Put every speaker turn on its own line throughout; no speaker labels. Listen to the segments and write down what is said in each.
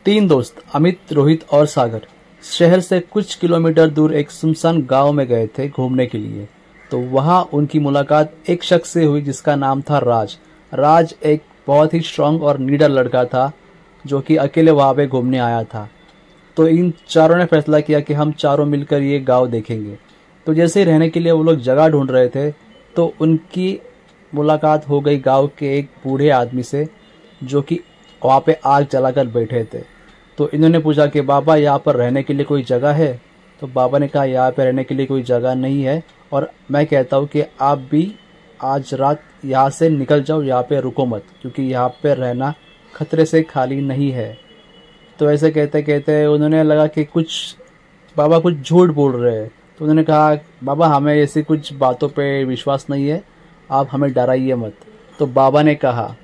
तीन दोस्त अमित, रोहित और सागर शहर से कुछ किलोमीटर दूर एक सुनसान गांव में गए थे घूमने के लिए। तो वहां उनकी मुलाकात एक शख्स से हुई जिसका नाम था राज। राज एक बहुत ही स्ट्रांग और नीडर लड़का था जो कि अकेले वहां पे घूमने आया था। तो इन चारों ने फैसला किया कि हम चारों मिलकर ये गांव देखेंगे। तो जैसे ही रहने के लिए वो लोग जगह ढूंढ रहे थे तो उनकी मुलाकात हो गई गांव के एक बूढ़े आदमी से जो कि वहाँ पे आग जलाकर बैठे थे। तो इन्होंने पूछा कि बाबा यहाँ पर रहने के लिए कोई जगह है? तो बाबा ने कहा यहाँ पे रहने के लिए कोई जगह नहीं है और मैं कहता हूँ कि आप भी आज रात यहाँ से निकल जाओ, यहाँ पे रुको मत, क्योंकि यहाँ पे रहना खतरे से खाली नहीं है। तो ऐसे कहते कहते उन्होंने लगा कि बाबा कुछ झूठ बोल रहे हैं। तो उन्होंने कहा बाबा हमें ऐसी कुछ बातों पे विश्वास नहीं है, आप हमें डराइए मत। तो बाबा ने कहा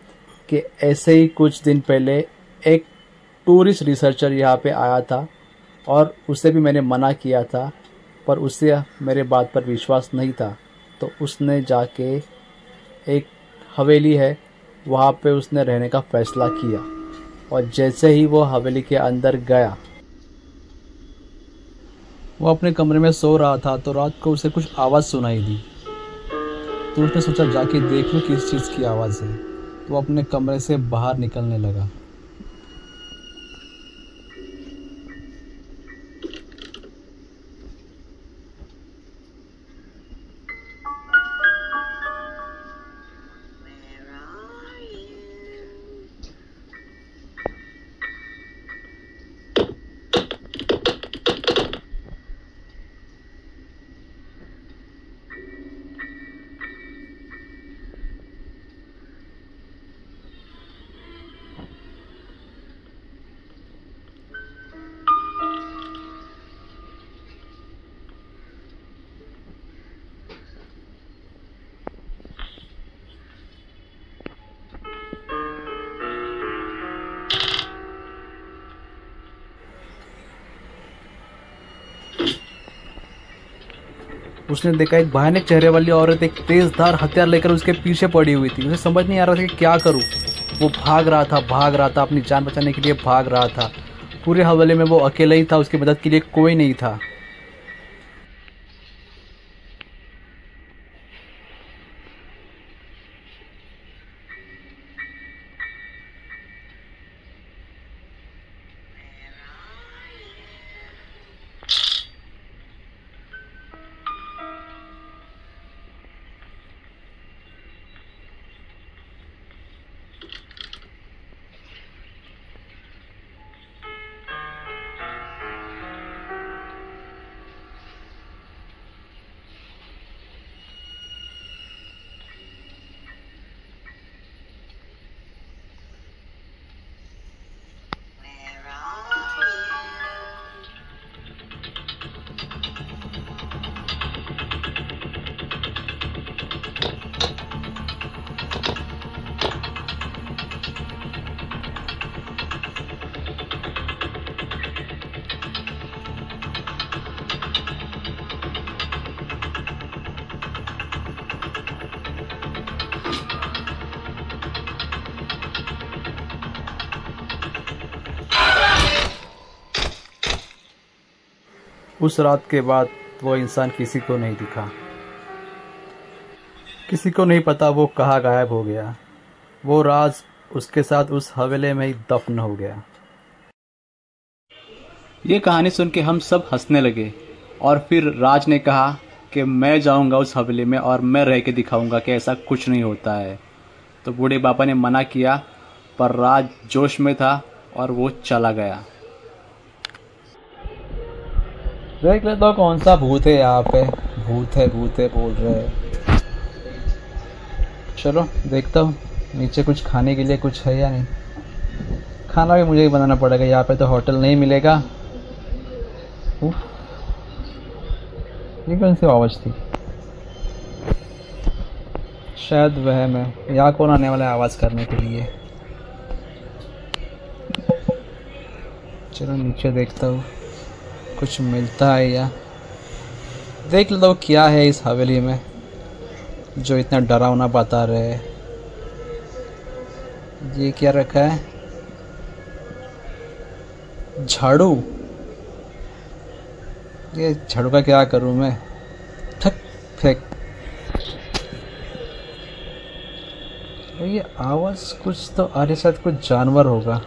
कि ऐसे ही कुछ दिन पहले एक टूरिस्ट रिसर्चर यहाँ पे आया था और उसे भी मैंने मना किया था, पर उसे मेरे बात पर विश्वास नहीं था। तो उसने जाके एक हवेली है वहाँ पे उसने रहने का फैसला किया और जैसे ही वो हवेली के अंदर गया, वो अपने कमरे में सो रहा था तो रात को उसे कुछ आवाज़ सुनाई दी। तो उसने सोचा जाके देख लूँ किस चीज़ की आवाज़ है। तो वो अपने कमरे से बाहर निकलने लगा। उसने देखा एक भयानक चेहरे वाली औरत एक तेजधार हथियार लेकर उसके पीछे पड़ी हुई थी। उसे समझ नहीं आ रहा था कि क्या करूं। वो भाग रहा था, अपनी जान बचाने के लिए भाग रहा था। पूरे हवेली में वो अकेला ही था, उसकी मदद के लिए कोई नहीं था। उस रात के बाद वो इंसान किसी को नहीं दिखा। किसी को नहीं पता वो कहाँ गायब हो गया। वो राज उसके साथ उस हवेली में ही दफन हो गया। ये कहानी सुन के हम सब हंसने लगे और फिर राज ने कहा कि मैं जाऊंगा उस हवेली में और मैं रह के दिखाऊंगा कि ऐसा कुछ नहीं होता है। तो बूढ़े बाबा ने मना किया, पर राज जोश में था और वो चला गया। देख लेता हूँ कौन सा भूत है यहाँ पे। भूत है बोल रहे हैं। चलो देखता हूँ नीचे कुछ खाने के लिए कुछ है या नहीं। खाना भी मुझे ही बनाना पड़ेगा, यहाँ पे तो होटल नहीं मिलेगा। ये कौन सी आवाज़ थी? शायद वह मैं। यहाँ कौन आने वाला है आवाज़ करने के लिए? चलो नीचे देखता हूँ कुछ मिलता है या देख लेता हूँ क्या है इस हवेली में जो इतना डरावना बता रहे हैं। ये क्या रखा है? झाड़ू, ये झाड़ू का क्या करूं मैं? ठक फेंक। ये आवाज कुछ तो आ रही, शायद कुछ जानवर होगा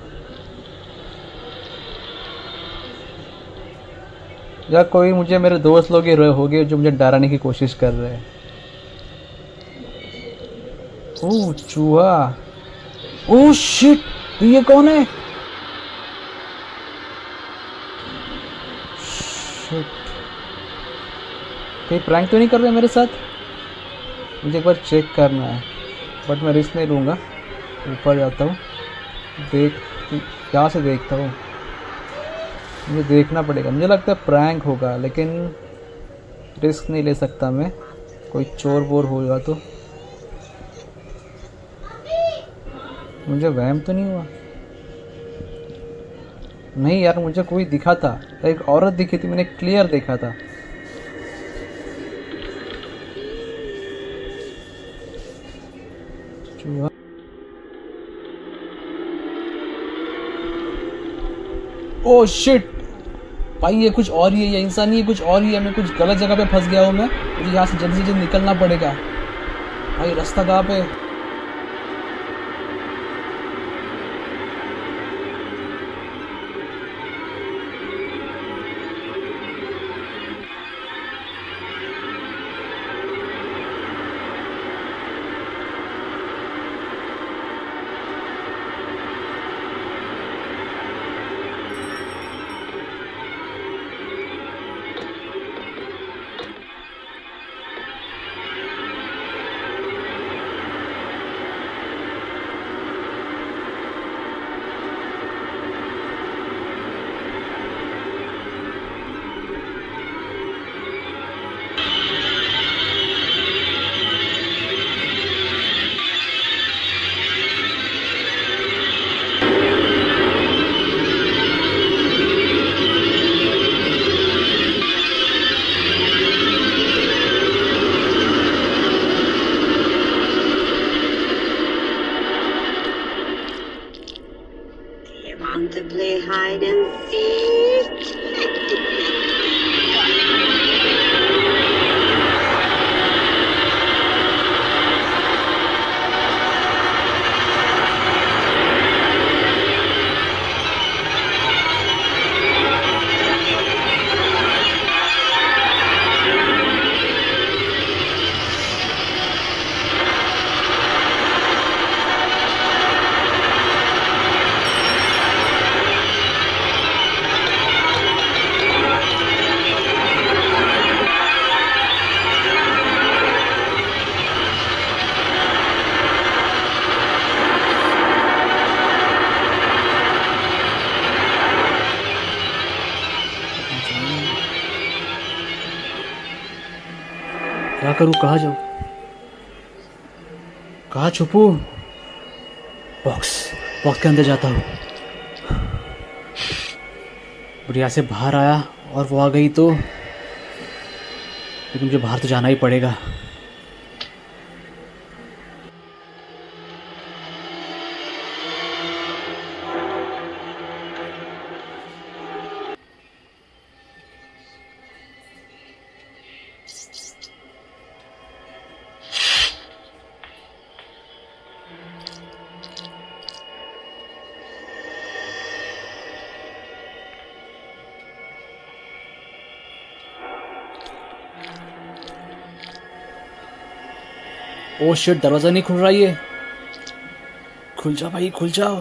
या कोई मुझे मेरे दोस्त लोग ही हो गए जो मुझे डराने की कोशिश कर रहे हैं। ओह चूहा, ओह शिट, ये कौन है? शिट, कहीं प्रैंक तो नहीं कर रहे मेरे साथ? मुझे एक बार चेक करना है, बट मैं रिस्क नहीं लूँगा। ऊपर जाता हूँ, यहाँ से देखता हूँ। मुझे देखना पड़ेगा, मुझे लगता है प्रैंक होगा, लेकिन रिस्क नहीं ले सकता मैं, कोई चोर वोर होगा तो। मुझे वहम तो नहीं हुआ? नहीं यार, मुझे कोई दिखा था, एक औरत दिखी थी, मैंने क्लियर देखा था। चूहा, ओह शिट भाई, ये कुछ और ही है, ये इंसान ही है, कुछ और ही है। मैं कुछ गलत जगह पे फंस गया हूँ मैं। मुझे यहाँ से जल्दी से जल्दी निकलना पड़ेगा। भाई रास्ता कहाँ पे?
Want to play hide and seek?
क्या करूं, कहाँ जाऊं, कहाँ छुपू? बॉक्स के अंदर जाता हूँ। बढ़िया से बाहर आया और वो आ गई तो, लेकिन मुझे बाहर तो जाना ही पड़ेगा। ओह शिट, दरवाजा नहीं खुल रहा। ये खुल जा भाई, खुल जाओ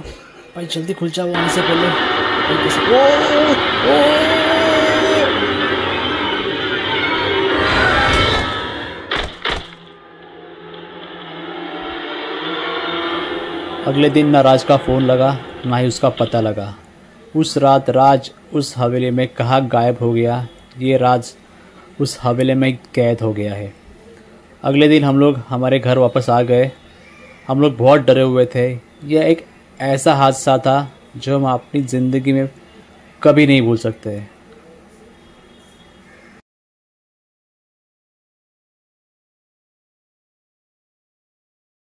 भाई, जल्दी खुल जाओ आने से पहले। अगले दिन ना राज का फ़ोन लगा, ना ही उसका पता लगा। उस रात राज उस हवेली में कहाँ गायब हो गया, ये राज उस हवेली में कैद हो गया है। अगले दिन हम लोग हमारे घर वापस आ गए। हम लोग बहुत डरे हुए थे। यह एक ऐसा हादसा था जो हम अपनी ज़िंदगी में कभी नहीं भूल सकते।